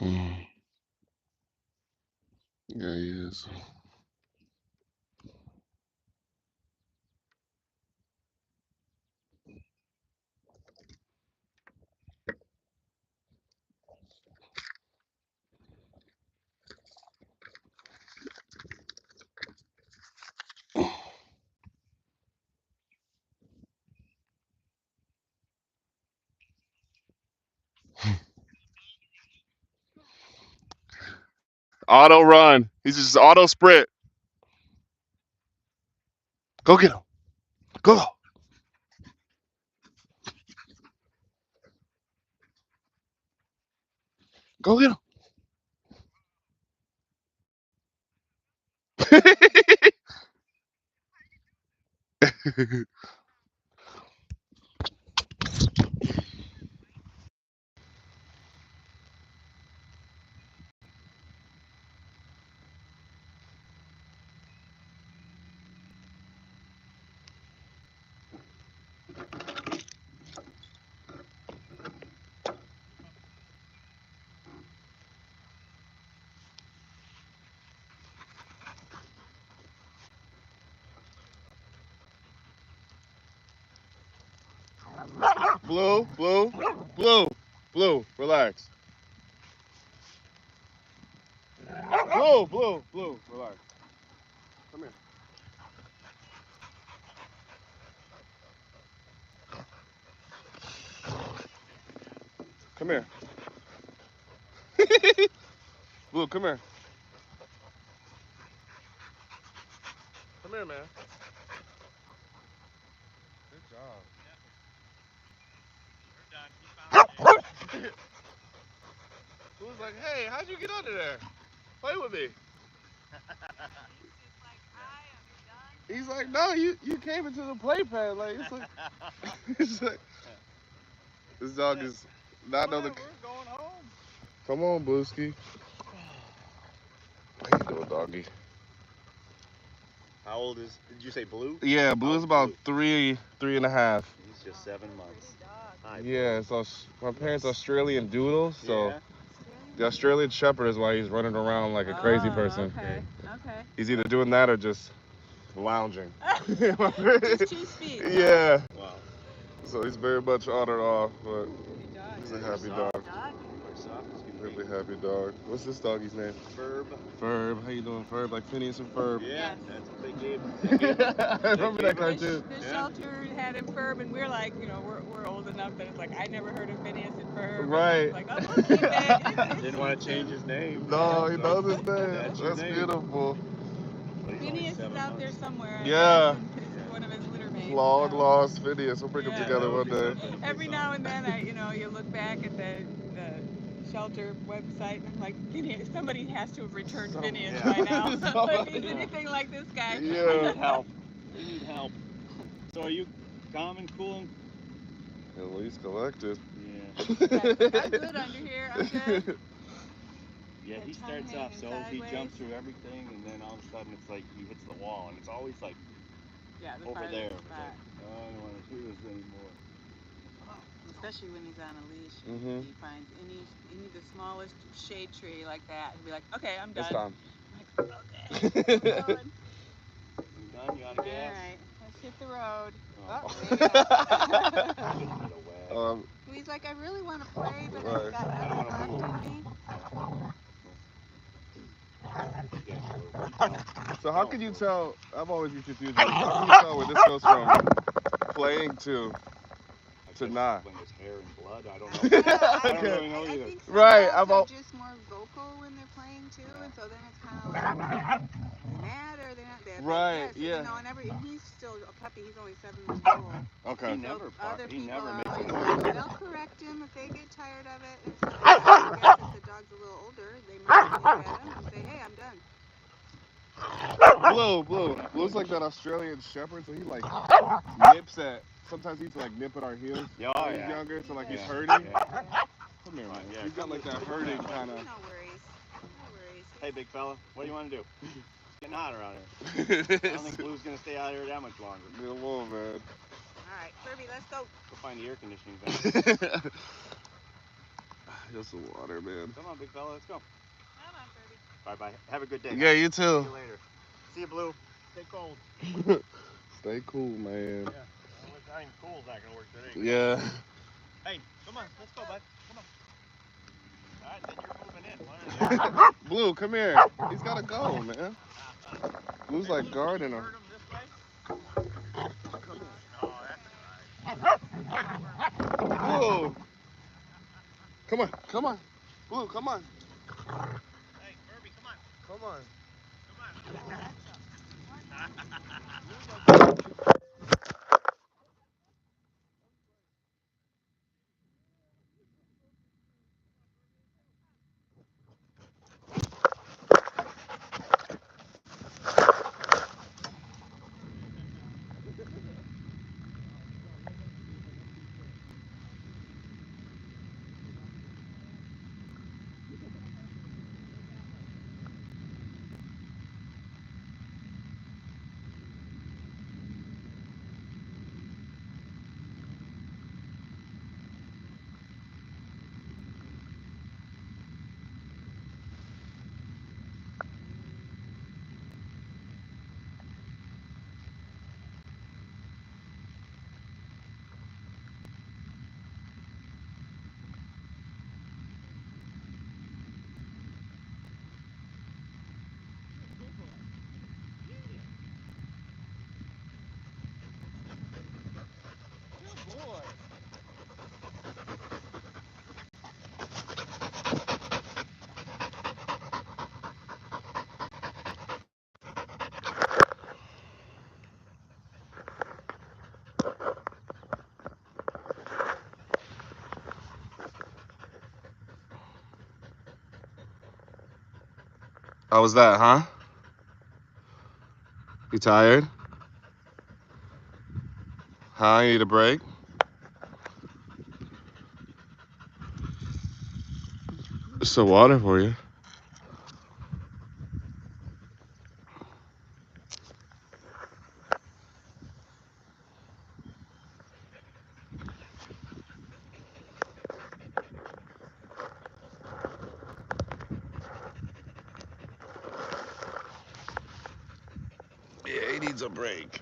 Mm. Yeah, he is. Auto run. He's just auto sprint. Go get him. Go. Go get him. Blue, blue, blue, blue. Relax. Blue, blue, blue. Relax. Come here. Come here. Blue, come here. Come here, man. Good job. Blue's like, hey, how'd you get under there? Play with me. He's like, no, you came into the playpen. Like it's like, it's like this dog is not know the. We're going home. Come on, Booski. How you doing, doggy? How old is? Did you say Blue? Yeah, Blue's about Blue? 3.5. He's just 7 months. Hi, Yeah, so my parents Australian Doodle, so Yeah. the Australian Shepherd is why he's running around like a crazy person. Okay. Okay. He's either doing that or just lounging. Just 2 speed. Yeah. Wow. So he's very much on and off, but he's a Very happy soft. dog. Very soft as can be. Really happy dog. What's this doggy's name? Ferb. Ferb. How you doing, Ferb? Like Phineas and Ferb. Yeah, Yes. that's what they gave. I remember that The, cartoon. the Yeah. shelter had him Ferb, and we're like, we're old enough that it's like I never heard of Phineas and Ferb. Right. And it's like, oh, we'll keep it. Didn't want to change his name. No, he So knows his name. That's your That's name. beautiful. But he's only Phineas is 7 out there months. somewhere. I Yeah. guess, and is one of his litter mates. Long so. lost Phineas. We'll bring them Yeah. together That one would be day. something. Every now and then, you look back at the shelter website, and I'm like, Phineas, somebody has to have returned Phineas yeah. by now. If he's Somebody. anything like this guy. We Yeah. need help. We need help. So are you calm and cool? At least collected. Yeah. I'm good under here. I'm good. Yeah, he That tongue starts off hanging so he sideways. jumps through everything, and then all of a sudden it's like he hits the wall, and it's always like Yeah, the over farthest there. spot. It's like, oh, I don't want to do this anymore. Especially when he's on a leash. Mhm. He finds any the smallest shade tree like that, he'll be like, okay, I'm It's done. time. I'm like, okay, we're going. You done? You out of All gas? right, let's hit the road. Oh, Oh, maybe not. Just need a wag. He's like, I really want to play, but Right. I've got I don't nothing wanna left in me. So how can you tell? I've always been confused. How can you tell where this goes from playing to not? When there's hair and blood, I don't know. I don't really know I either. think some Right, dogs I've are al- just more vocal when they're playing too, and so then it's kind of like, are they mad or are they not mad? But Right, yes, yeah. and he's still a puppy. He's only 7 months old. Okay. He never Other he people never are makes a always noise. like, they'll correct him if they get tired of it. And so I guess if the dog's a little older, they might look at him and say, hey, I'm done. Blue. Blue's like that Australian Shepherd, so he like nips at. Sometimes he's like nip at our heels Yeah, when he's yeah. younger, so like he's Yeah. hurting. Yeah. Come here, man. Yeah, He's got come like that look. hurting kind of. No worries. No worries. Hey, big fella, what do you want to do? It's getting hot around here. I don't think Blue's gonna stay out here that much longer. Come on, man. All right, Kirby, let's go. Go find the air conditioning vent. Just the water, man. Come on, big fella, let's go. Come on, Birdie. Bye-bye. Have a good day. Yeah, you See too. you later. See you, Blue. Stay cold. Stay cool, man. Yeah. Well, I mean, cool's not gonna work today. Yeah. Hey, come on, let's go, bud. Come on. All right, then you're moving in. Why don't you- Blue, come here. He's gotta go, man. Blue's like guarding him. Hurt him this way? Oh, that's all right. Blue. Come on, come on. Blue, come on. Hey, Furby, come on. Come on. How was that, huh? You tired? Huh? You need a break? There's some water for you. Yeah, he needs a break.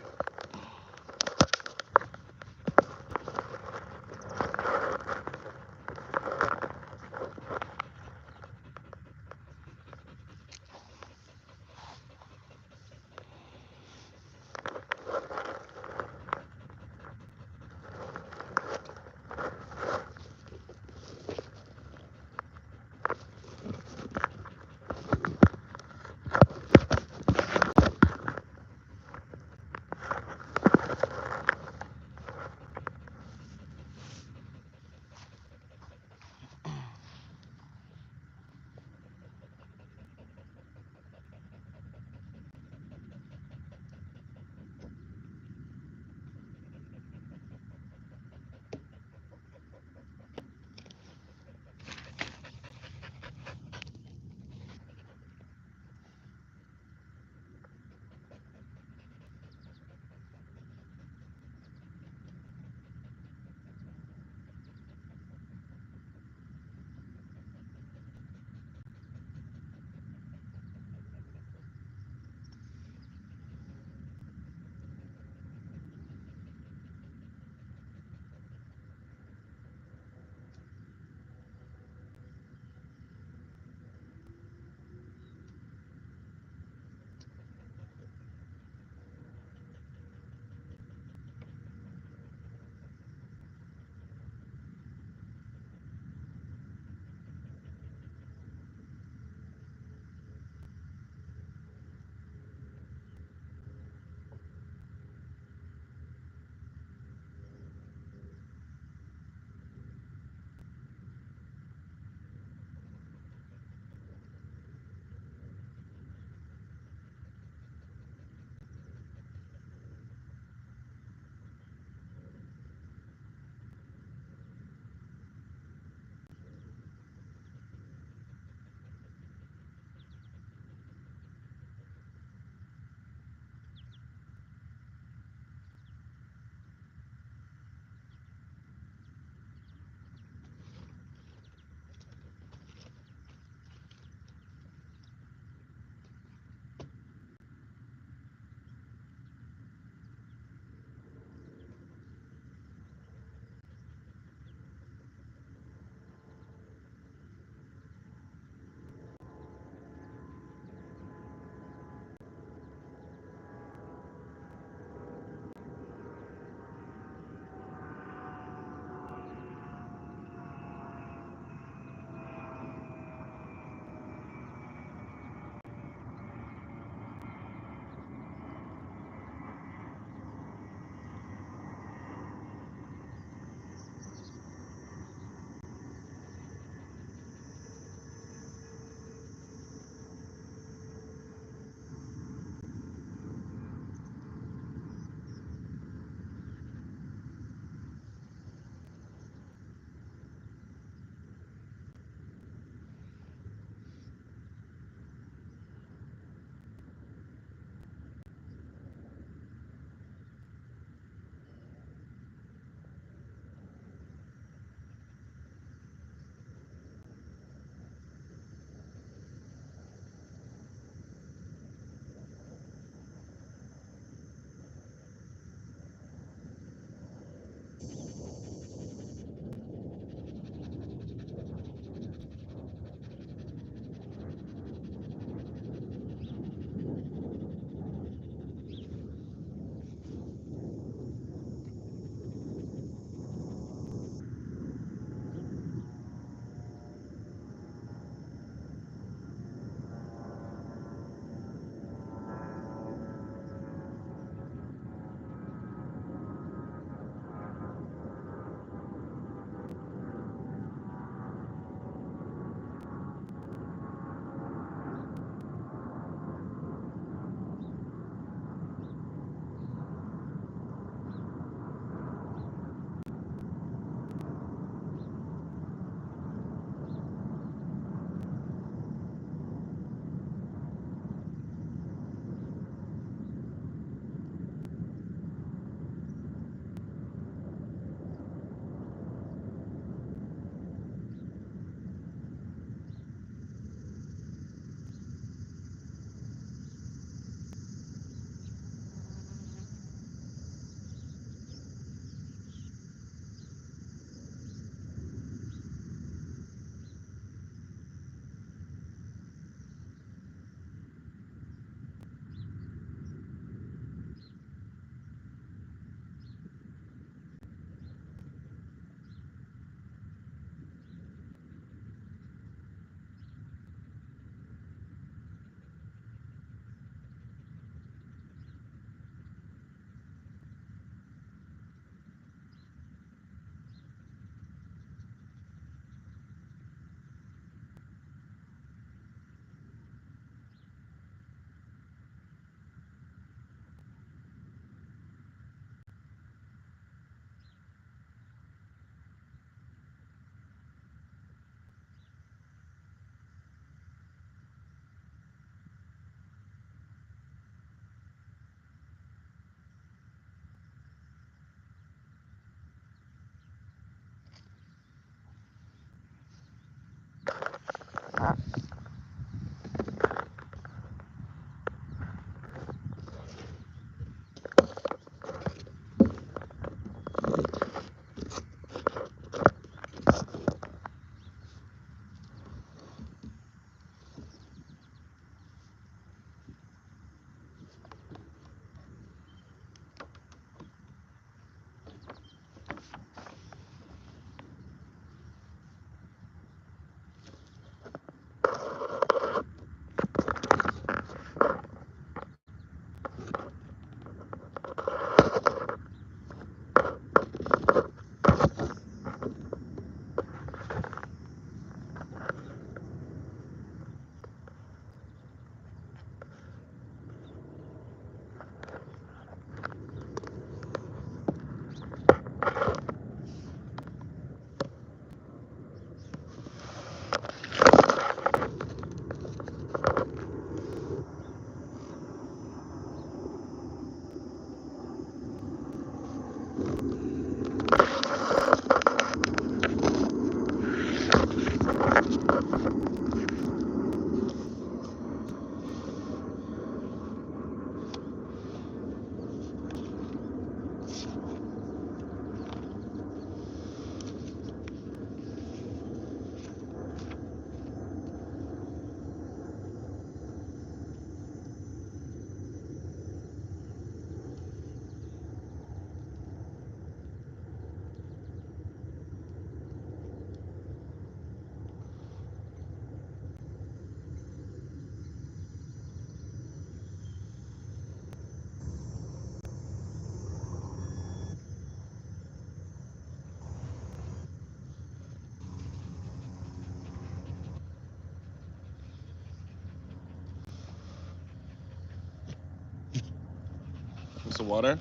some water?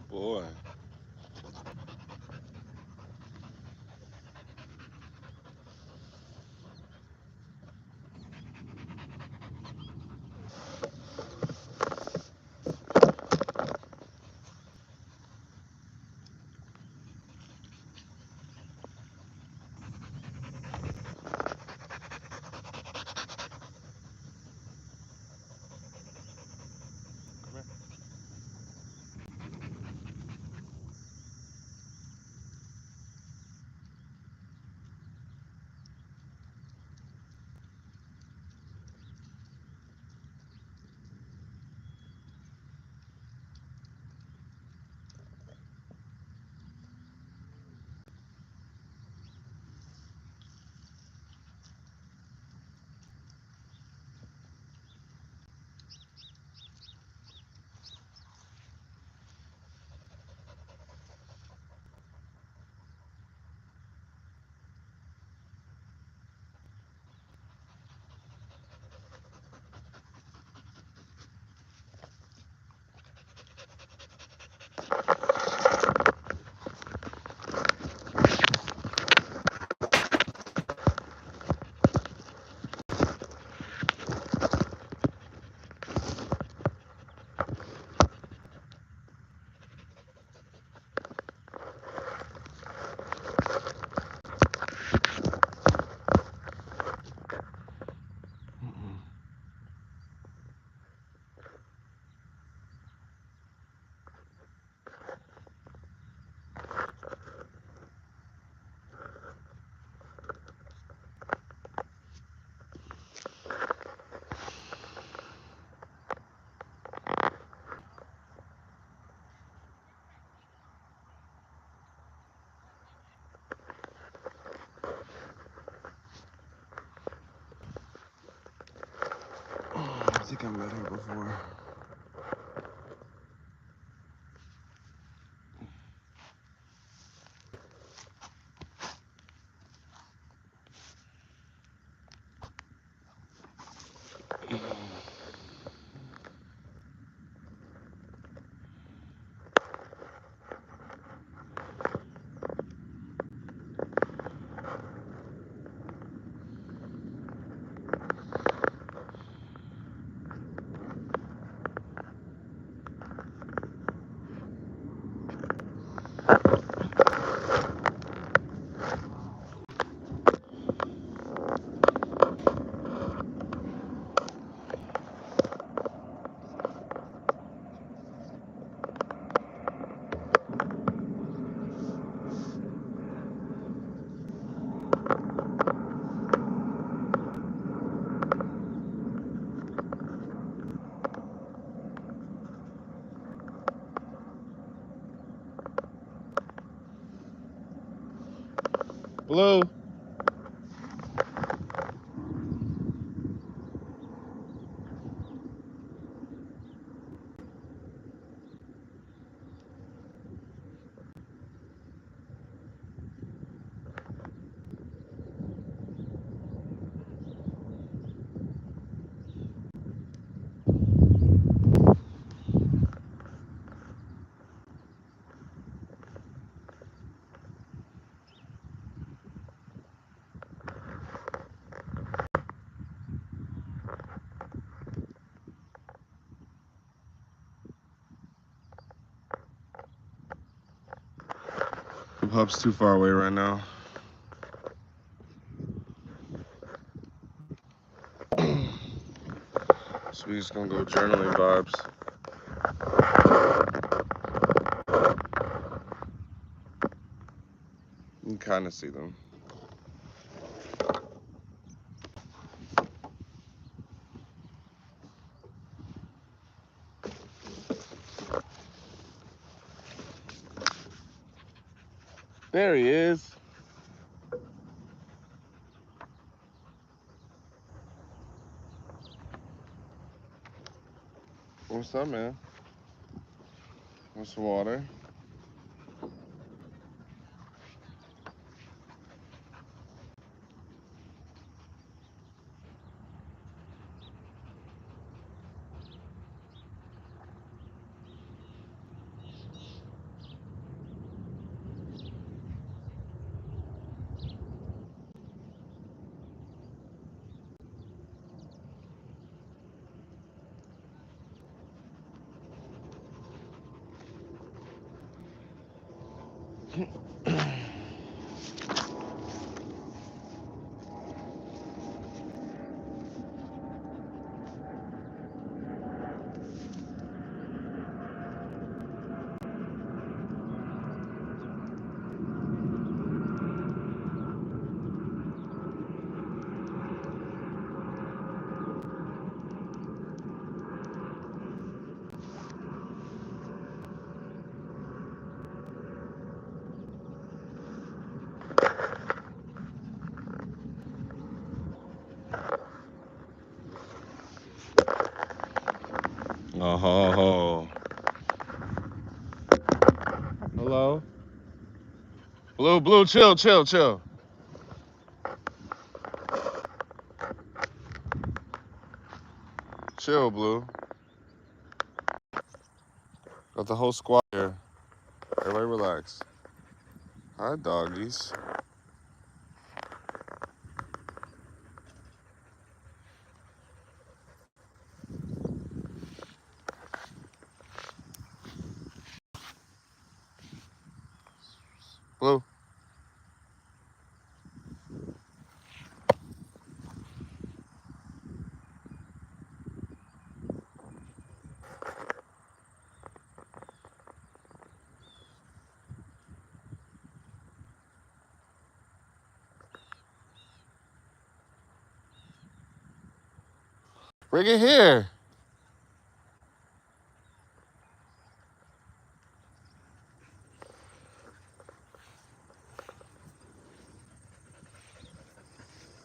boy. I think I met her before. Hello? The pup's too far away right now. So we just gonna go journaling vibes. You can kind of see them. There he is. What's up, man? What's the water? Oh. Hello? Blue, chill. Chill, Blue. Got the whole squad here. Everybody relax. Hi, doggies. Blue. Bring it here.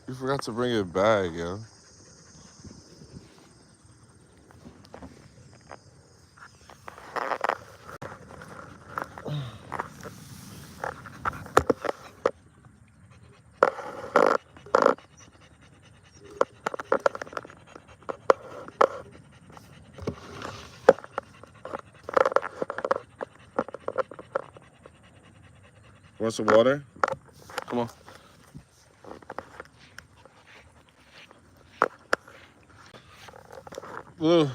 You forgot to bring it back, yo. Want some water? Come on. Blue.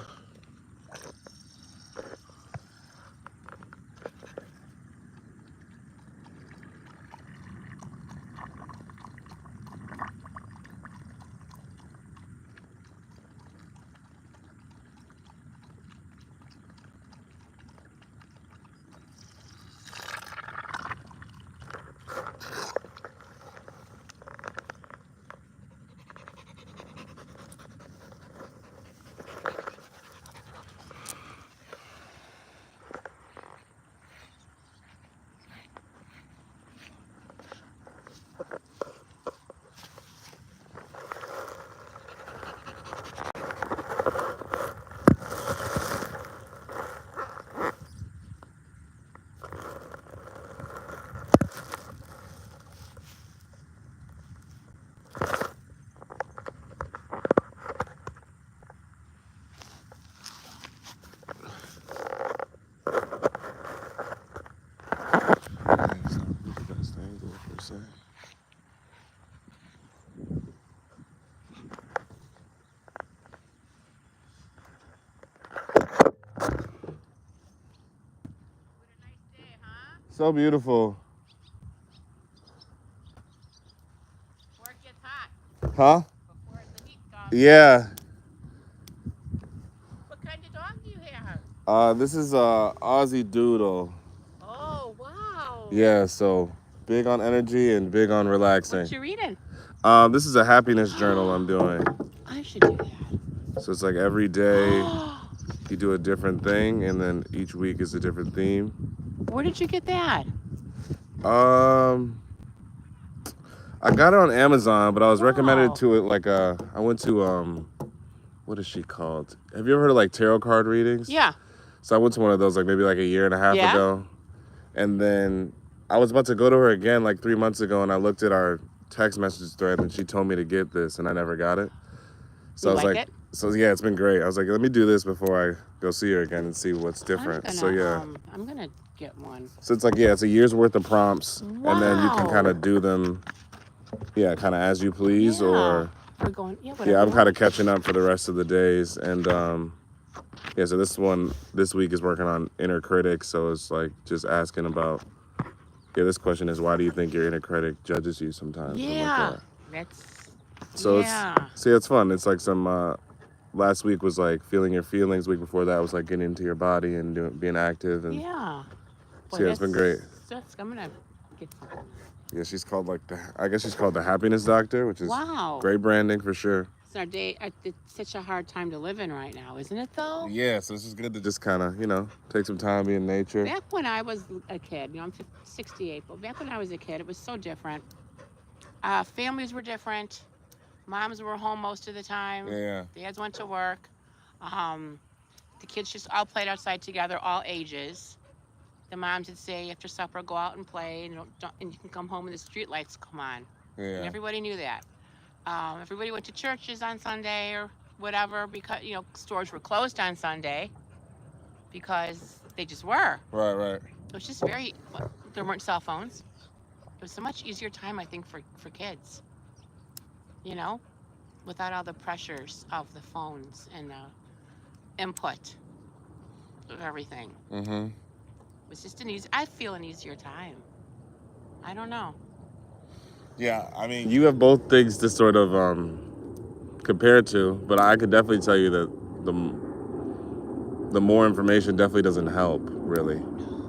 So beautiful. Before it gets hot. Huh? Before the heat comes. Yeah. What kind of dog do you have? This is Aussie Doodle. Oh, wow. Yeah, so big on energy and big on relaxing. What you reading? This is a happiness journal I'm doing. I should do that. So it's like every day you do a different thing, and then each week is a different theme. Where did you get that? I got it on Amazon, but I was Wow. recommended to it like I went to what is she called? Have you ever heard of like tarot card readings? Yeah. So I went to one of those like maybe like a year and a half Yeah. ago. And then I was about to go to her again like 3 months ago, and I looked at our text message thread and she told me to get this, and I never got it. So You I was like like, it? so yeah, it's been great. I was like, let me do this before I go see her again and see what's different. So yeah. I'm gonna get one. So it's like, yeah, it's a year's worth of prompts, and then you can Wow. kind of do them, yeah, kind of as you please, Yeah. or We're going. Yeah. Whatever. yeah, I'm kind of catching up for the rest of the days, and yeah, so this week is working on inner critic, so it's like just asking about, Yeah, this question is, why do you think your inner critic judges you sometimes? Something like Yeah, that. that's So yeah. it's fun. It's like some last week was like feeling your feelings. Week before that was like getting into your body and being active. And Yeah. so yeah, it's been great. I'm gonna get some. Yeah, she's called I guess she's called the Happiness Doctor, which is Wow. great branding for sure. It's our day. It's such a hard time to live in right now, isn't it? Though. Yeah, so this is good to just kind of take some time, be in nature. Back when I was a kid, I'm 68, but back when I was a kid, it was so different. Families were different. Moms were home most of the time. Yeah. Dads went to work. The kids just all played outside together, all ages. The moms would say after supper, go out and play, and and you can come home when the street lights come on. Yeah. And everybody knew that. Everybody went to churches on Sunday or whatever because stores were closed on Sunday because they just were. Right. It was just there weren't cell phones. It was a much easier time, I think, for kids. Without all the pressures of the phones and the input of everything. Mm-hmm. It was just I feel an easier time. I don't know. Yeah, I mean, you have both things to sort of compare to, but I could definitely tell you that the more information definitely doesn't help, really,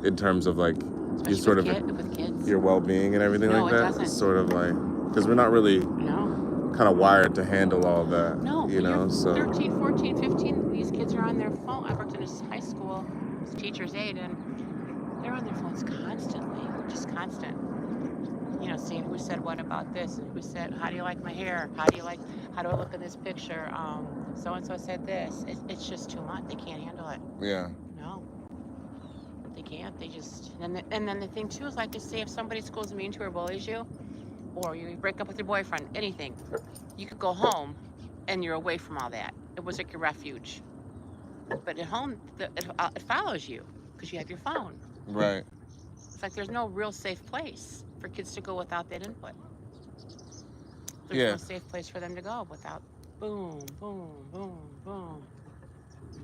in terms of like Especially you sort of with kids. your well-being and everything No, like it that. doesn't. It's sort of like, because we're not really kind of wired to handle all of that. No, you're so 13, 14, 15, these kids are on their phone. I worked in a high school as a teacher's aide, and they're on their phones constantly, just constant. Seeing who said what about this, and who said, how do you like my hair? How do I look in this picture? So-and-so said this. It's just too much. They can't handle it. Yeah. No. They can't. They just, and then the thing too is like to say if somebody at school is mean to or bullies you, or you break up with your boyfriend, anything, you could go home and you're away from all that. It was like your refuge. But at home, it follows you because you have your phone. Right. It's like there's no real safe place for kids to go without that input. There's Yeah. no safe place for them to go without boom, boom, boom, boom.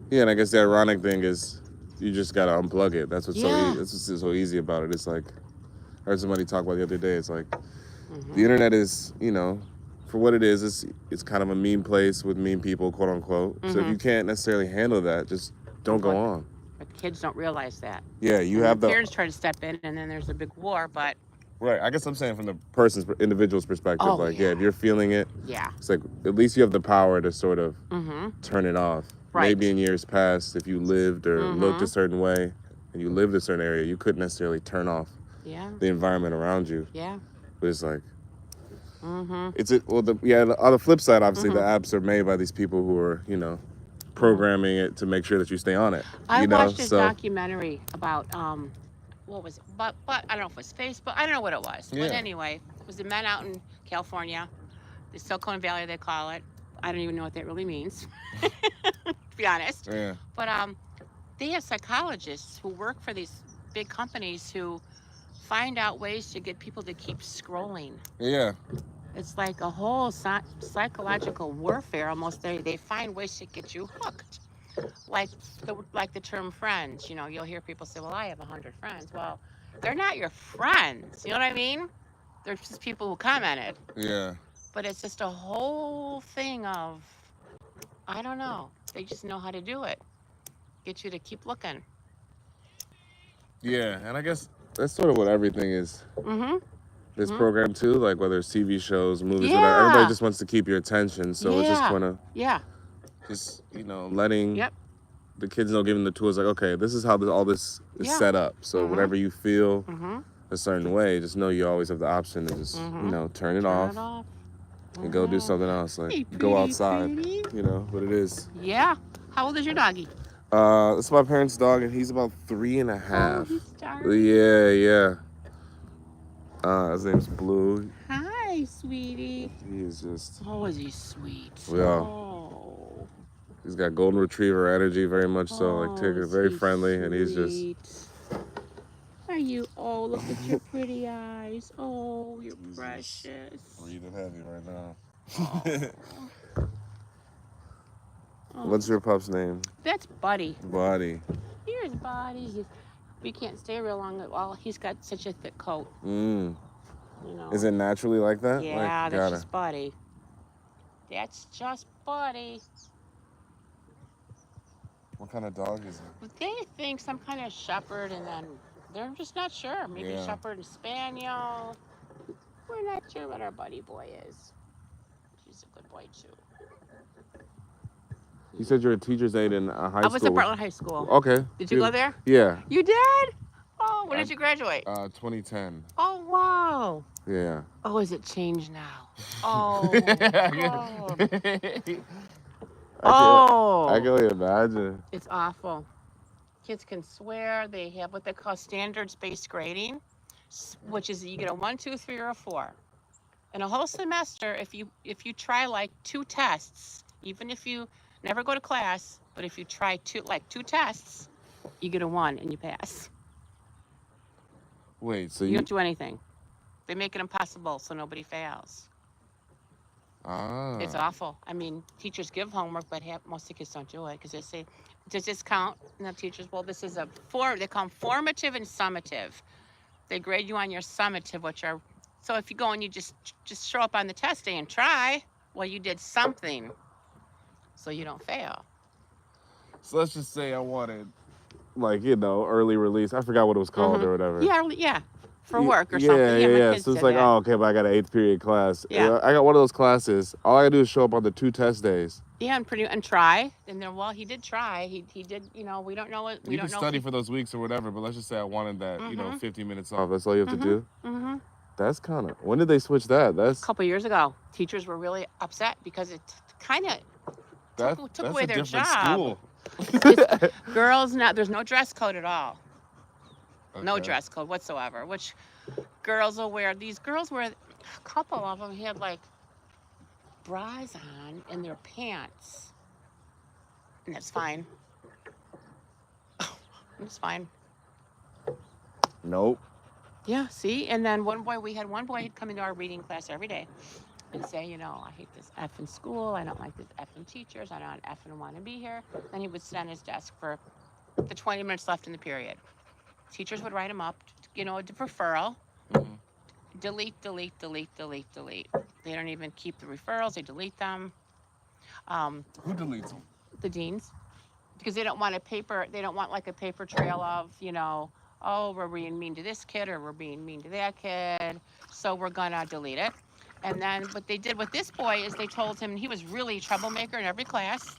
Yeah, and I guess the ironic thing is you just gotta unplug it. That's what's Yeah. that's what's so easy about it. It's like I heard somebody talk about the other day. It's like Mhm. the internet is, for what it is, it's kind of a mean place with mean people, quote unquote. So if Mhm. you can't necessarily handle that, just don't go on. But kids don't realize that. Yeah, you And have the the parents try to step in, and then there's a big war. But right. I guess I'm saying from the individual's perspective. Oh, like, yeah. if you're feeling it, yeah. it's like at least you have the power to sort of Mm-hmm. turn it off. Right. Maybe in years past, if you lived or looked a Mhm. certain way and you lived a certain area, you couldn't necessarily turn off Yeah. the environment around you. Yeah. But it's like Mm-hmm. on the flip side, obviously the Mhm. apps are made by these people who are programming it to make sure that you stay on it. I watched this documentary about what was it? But I don't know if it was Facebook. I don't know what it was. Yeah. But anyway, it was the men out in California, the Silicon Valley they call it. I don't even know what that really means, to be honest. Yeah. But they have psychologists who work for these big companies who find out ways to get people to keep scrolling. Yeah. It's like a whole psychological warfare almost. They find ways to get you hooked. Like the term friends. You'll hear people say, well, I have 100 friends. Well, they're not your friends. You know what I mean? They're just people who commented. Yeah. But it's just a whole thing of, I don't know. They just know how to do it. Get you to keep looking. Yeah. And I guess that's sort of what everything is. Mm-hmm. This Mhm. program too, like whether it's TV shows, movies, Yeah. whatever. Everybody just wants to keep your attention. So it's just Yeah. kind of Yeah. just letting Yep. the kids know, giving the tools like, okay, this is how all this is Yeah. set up. So Mhm. whenever you feel Mm-hmm. a certain way, just know you always have the option to just Mhm. turn it Turn off it off. and go do Mhm. something else, like Hey, go pretty, outside. pretty. But it is. Yeah. How old is your doggy? It's my parents' dog, and he's about 3.5. Oh, he's starving. Yeah. His name's Blue. Hi, sweetie. He's just, Oh, is he sweet? Yeah. Oh. he's got golden retriever energy, very much so. Like Tigger, is very he friendly, and he's just. sweet? Are you? Oh, look at your pretty eyes. Oh, you're Jesus. precious. Breathing heavy right now. Oh, What's your pup's name? that's Buddy. Buddy. Here's Buddy. We can't stay real long. Well, he's got such a thick coat. Mm. You know. Is it naturally like that? Yeah, like, that's just Buddy. That's just Buddy. What kind of dog is it? They think some kind of shepherd, and then they're just not sure. Maybe Yeah. shepherd and spaniel. We're not sure what our Buddy boy is. He's a good boy too. You said you're a teacher's aide in high school. I was at Bartlett High School. Okay. Did you go there? Yeah. You did? Oh, when did you graduate? 2010. Oh, wow. Yeah. Oh, is it changed now? Oh, God. Oh. I can only imagine. It's awful. Kids can swear. They have what they call standards-based grading, which is you get a 1, 2, 3, or a 4. In a whole semester, if you try like 2 tests, even if you never go to class, but if you try 2 tests, you get a 1 and you pass. Wait, so You don't do anything. They make it impossible so nobody fails. Ah. It's awful. I mean, teachers give homework, but most of the kids don't do it because they say, does this count? And the teachers, well, this is they call them formative and summative. They grade you on your summative, which are, so if you go and you just show up on the test day and try, well, you did something, so you don't fail. So let's just say I wanted, like, early release. I forgot what it was called or whatever. Yeah. For work or something. Yeah. my kids So it's did like, that. oh, okay, but I got an 8th period class. Yeah. I got one of those classes. All I gotta do is show up on the 2 test days. Yeah, and try. And then, well, he did try. He did. We don't know what. You can study for those weeks or whatever, but let's just say I wanted that, 15 minutes off. That's all you have to do. Mm-hmm. That's kind of. When did they switch that? That's. A couple years ago, teachers were really upset because it kind of took away their job. School. Girls now, there's no dress code at all. No Okay. dress code whatsoever. Which girls will wear. These girls wear. A couple of them had like bras on in their pants, and that's fine. It's fine. Nope. Yeah, see? And then we had one boy who'd come into our reading class every day and say, I hate this effing school. I don't like this effing teachers. I don't effing want to be here. Then he would sit on his desk for the 20 minutes left in the period. Teachers would write him up, a referral. Mm-hmm. Delete. They don't even keep the referrals. They delete them. Who deletes them? The deans. Because they don't want they don't want like a paper trail of, oh, we're being mean to this kid or we're being mean to that kid, so we're gonna delete it. And then what they did with this boy is they told him, he was really a troublemaker in every class.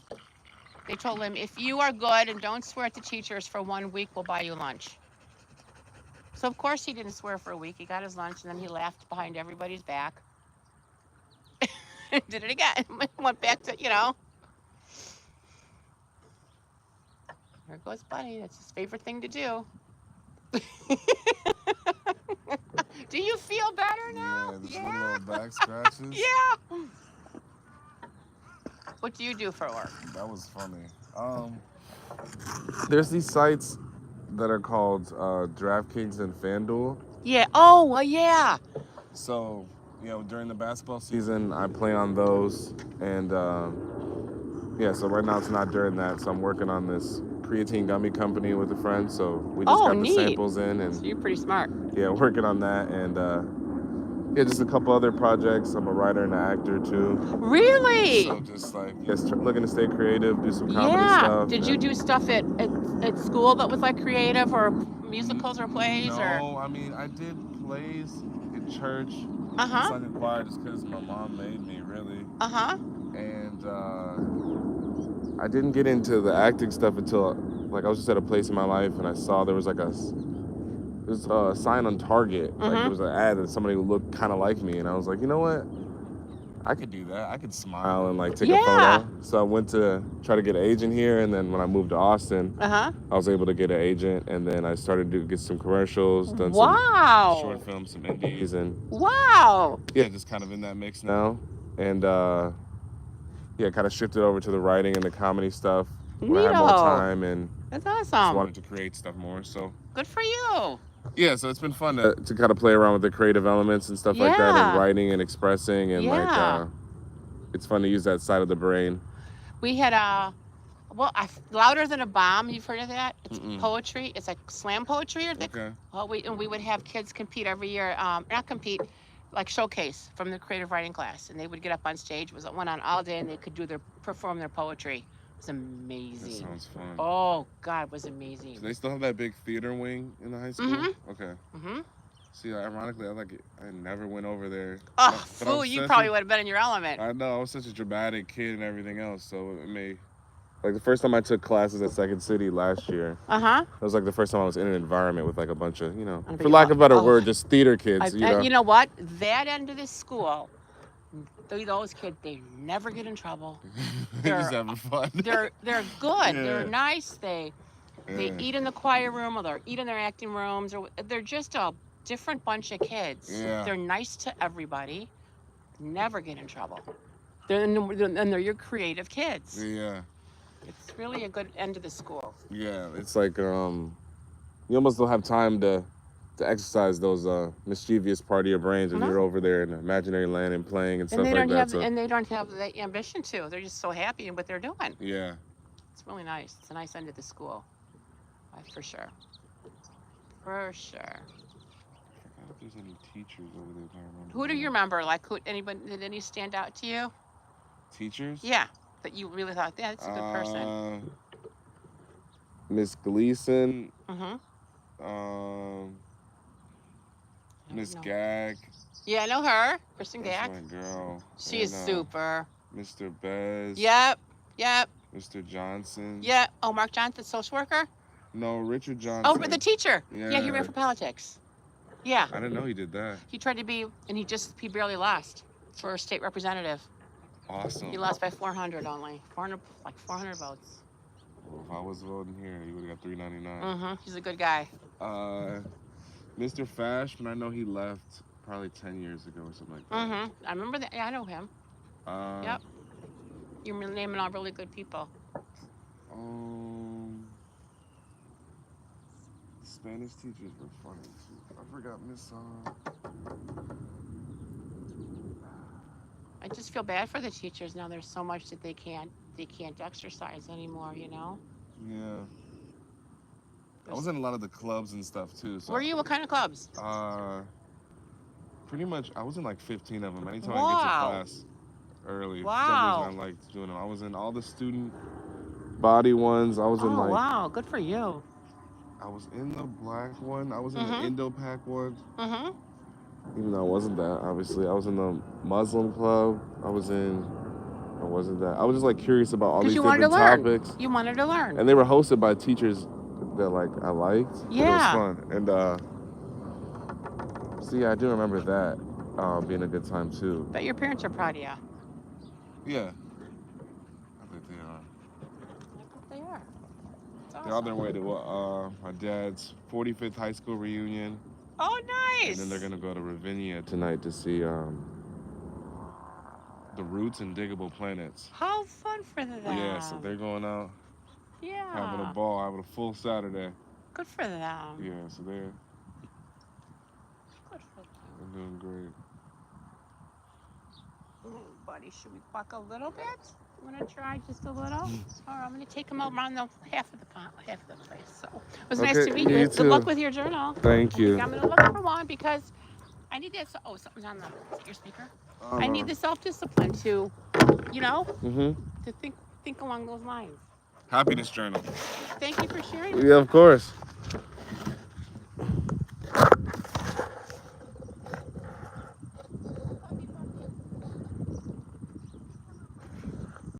They told him, if you are good and don't swear at the teachers for 1 week, we'll buy you lunch. So of course he didn't swear for a week. He got his lunch and then he laughed behind everybody's back. Did it again. Went back to, There goes Buddy. That's his favorite thing to do. Do you feel better now? Yeah, little back scratches. Yeah. What do you do for work? That was funny. There's these sites that are called DraftKings and FanDuel. Yeah. Oh, well, yeah. So, during the basketball season, I play on those. And, so right now it's not during that. So I'm working on this creatine gummy company with a friend. So we just got neat. the samples in. And So you're pretty smart. yeah, working on that. And, just a couple other projects. I'm a writer and an actor, too. Really? So just looking to stay creative, do some comedy stuff. Did you do stuff at school that was like creative or musicals or plays? No, I mean, I did plays in church. Uh-huh. Sung in choir just because my mom made me, really. Uh-huh. And I didn't get into the acting stuff until, I was just at a place in my life and I saw there was a sign on Target. Like, there was an ad that somebody who looked kind of like me. And I was like, you know what? I could do that. I could smile and, take a photo. So I went to try to get an agent here. And then when I moved to Austin, I was able to get an agent. And then I started to get some commercials, done some short films, some indies. And yeah, just kind of in that mix now. And kind of shifted over to the writing and the comedy stuff when I had more time. And that's awesome. Just wanted to create stuff more. So good for you. Yeah, so it's been fun to kind of play around with the creative elements and stuff like that, and writing and expressing, and it's fun to use that side of the brain. We had Well, Louder Than a Bomb. You've heard of that? It's Mm-mm. poetry. It's like slam poetry. Okay. Well, we would have kids compete every year. Not compete, like showcase from the creative writing class, and they would get up on stage. Went on all day, and they could perform their poetry. It was That amazing. sounds fun. Oh God, it was amazing. Do they still have that big theater wing in the high school? Mhm. Okay. Mhm. See, ironically, I never went over there. Oh, But I fool! was You such probably a- would have been in your element. I know I was such a dramatic kid and everything else, so it may. Like the first time I took classes at Second City last year, Uh-huh. it was like the first time I was in an environment with like a bunch of, I for bet lack you- of a better oh. word, just theater kids. You know what? That end of the school, those kids, they never get in trouble. They're just having fun. They're good. Yeah. They're nice. They Yeah. eat in the choir room, or they eat in their acting rooms, or they're just a different bunch of kids. Yeah. They're nice to everybody. Never get in trouble. They're your creative kids. Yeah. It's really a good end of the school. Yeah. It's like you almost don't have time to exercise those mischievous part of your brains when No. you're over there in imaginary land and playing and And stuff they like don't that. have So, and they don't have the ambition to. They're just so happy in what they're doing. yeah. It's really nice. It's a nice end of the school, for sure. For sure. I forgot if there's any teachers over there. I remember. Who do you remember? Like, did any stand out to you? Teachers? Yeah, that you really thought, yeah, that's a good person. Miss Gleason, Mm-hmm. Miss know. Gag. Yeah, I know her, Kristen That's Gag. my girl. She is And, super. Mr. Bez. Yep, yep, Mr. Johnson. yep. Oh, Mark Johnson, social worker. No, Richard Johnson. Oh, the teacher. Yeah, he Yeah. ran for politics. Yeah, I didn't know he did that. he tried to be, and he barely lost for state representative. Awesome. He lost by 400 only, 400 votes. Well, if I was voting here, he would have got 399. Mm-hmm. He's a good guy. Mr. Fashman, I know he left probably 10 years ago or something like that. Mm-hmm. I remember that. Yeah, I know him. Yep. You're naming all really good people. Spanish teachers were funny too. I forgot Miss. I just feel bad for the teachers now. There's so much that they can't exercise anymore. You know. Yeah. I was in a lot of the clubs and stuff too. So, Were you? What kind of clubs? pretty much, I was in like 15 of them. Anytime I Wow. get to class early, Wow. for some reason I liked doing them. I was in all the student body ones. I was in like, Wow, good for you. I was in the black one. I was in Mhm. the Indo-Pac one. Mm-hmm. Even though I wasn't that, obviously. I was in the Muslim club. I wasn't that. I was just like curious about all these Because you wanted to different learn. topics. You wanted to learn. And they were hosted by teachers that like I liked. Yeah. It was fun. And so yeah, I do remember that being a good time too. Bet your parents are proud of you. Yeah. I think they are. I bet they are. It's They're on their awesome. way to my dad's 45th high school reunion. Oh, nice. And then they're gonna go to Ravinia tonight to see the Roots and Diggable Planets. How fun for them. Yeah, so they're going out Yeah. having a ball, having a full Saturday. Good for them. Yeah, so they're Good for them. doing great. Ooh, buddy, should we walk a little bit? You want to try just a little? All right, I'm going to take him around the half of the place. So it was nice Okay, to meet you. you Good luck too. with your journal. Thank you. I'm going to look for one because I need this. Oh, something's on your speaker. I need the self-discipline to, to think along those lines. Happiness journal. Thank you for sharing. Yeah, of course.